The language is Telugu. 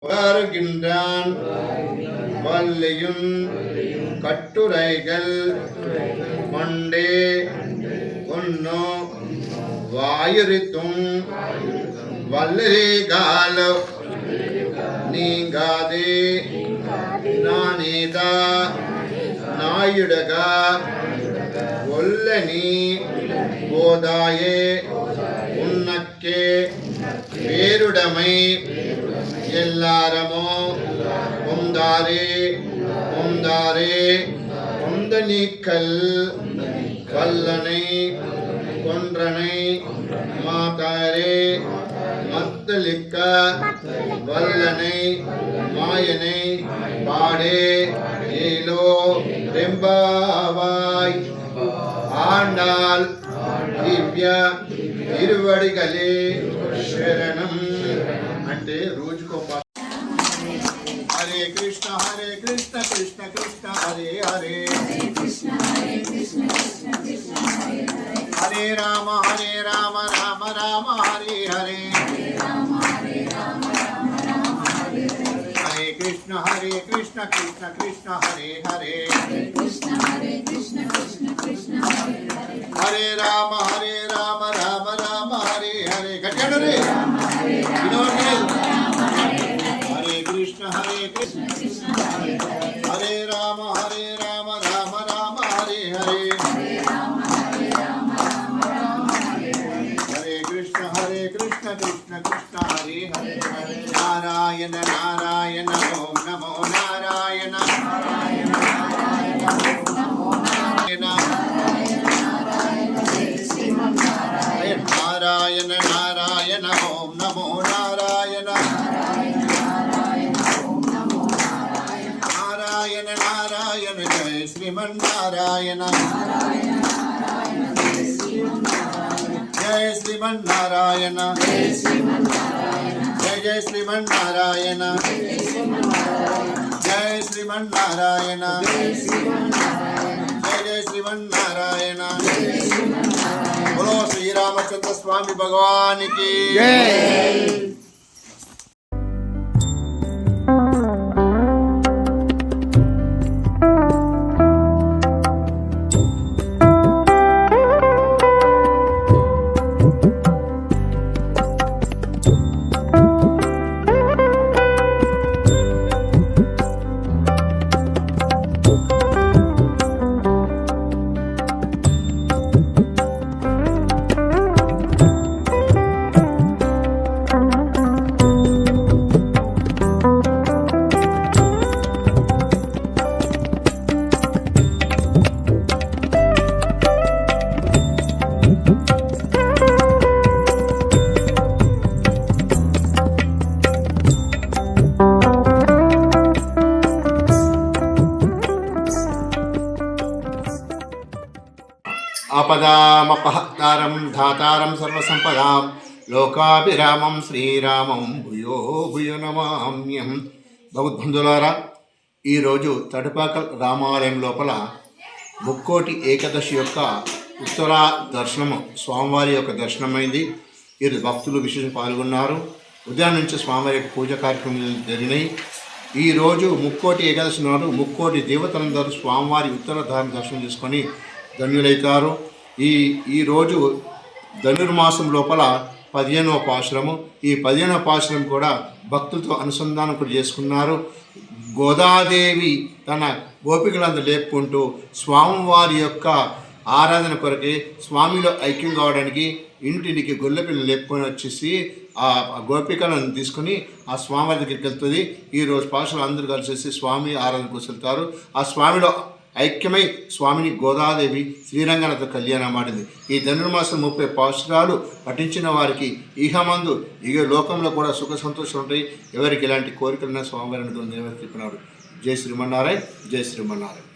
வருகின்றான் வள்ளியும் கட்டுரைகள் மண்டே ஒன்னோ வாயுரித்தும் வல்லரிகால நீங்காதே நானேதா நாயுடகா ஒல்லனி போதாயே உன்னக்கே பேருடமை எல்லாரமோ பொந்தாரே பொந்தாரே பொந்த நீக்கல் வல்லனை கொன்றனை மாதாரே மத்தளிக்க வல்லனை மாயனை பாடே ஏலோ ரெம்பாவாய் ஆண்டாள் దివ్య తిరువడిగలే శరణం అంటే రోజుకో హరే కృష్ణ కృష్ణ కృష్ణ హరే హరే హరే రామ రామ రామ హరే హరే హరే కృష్ణ కృష్ణ కృష్ణ హరే హరే హరే రామ రామ హరే హరే గట్టిగా రే హరే కృష్ణ హరే రామ రామ హరే హరే హరే కృష్ణ కృష్ణ హరే హరే నారాయణ నారాయణ ఓం నమో నారాయణ నారాయణ నారాయణ ఓం నమో నారాయణ నారాయణ నారాయణ జయ శ్రీమన్నారాయణ జయ శ్రీమన్నారాయణ జయ జయ శ్రీమన్నారాయణ జయ శ్రీమన్నారాయణ జయ జయ శ్రీమన్నారాయణ बोलो श्री रामचंद्र स्वामी भगवान की जय। ఆపదామపహర్తారం ధాతారం సర్వసంపదాం లోకాభిరామం శ్రీరామం భూయో భూయో నమామ్యం. భగవద్బంధులారా, ఈరోజు తడుపాకల్ రామాలయం లోపల ముక్కోటి ఏకాదశి యొక్క ఉత్తర దర్శనము, స్వామివారి యొక్క దర్శనమైంది. ఈరోజు భక్తులు విశేషం పాల్గొన్నారు. ఉదయం నుంచి స్వామివారి యొక్క పూజ కార్యక్రమాలు జరిగినాయి. ఈరోజు ముక్కోటి ఏకాదశి నాడు ముక్కోటి దేవతలందరూ స్వామివారి ఉత్తర దర్శనం చేసుకొని ధన్యులైతారు. ఈరోజు ధనుర్మాసం లోపల 15వ పాశురము. ఈ 15వ పాశురం కూడా భక్తులతో అనుసంధానం కూడా చేసుకున్నారు. గోదాదేవి తన గోపికలందరూ లేపుకుంటూ స్వామివారి యొక్క ఆరాధన కొరకే, స్వామిలో ఐక్యం కావడానికి ఇంటికి గొల్లపిల్లని లేపుకొని వచ్చేసి ఆ గోపికలను తీసుకుని ఆ స్వామివారి దగ్గరికి వెళ్తుంది. ఈరోజు పాశురాలు అందరూ కలిసేసి స్వామి ఆరాధన కోసం వెళ్తారు. ఆ స్వామిలో ఐక్యమై స్వామిని గోదాదేవి శ్రీరంగనతో కళ్యాణం ఆడింది. ఈ ధనుర్మాసం 30 పాశురాలు పఠించిన వారికి ఇహమందు లోకంలో కూడా సుఖ సంతోషం ఉంటాయి. ఎవరికి ఎలాంటి కోరికలున్నా స్వామివారిని నెరవేర్చుకున్నాడు. జై శ్రీమన్నారాయణ, జై శ్రీమన్నారాయణ.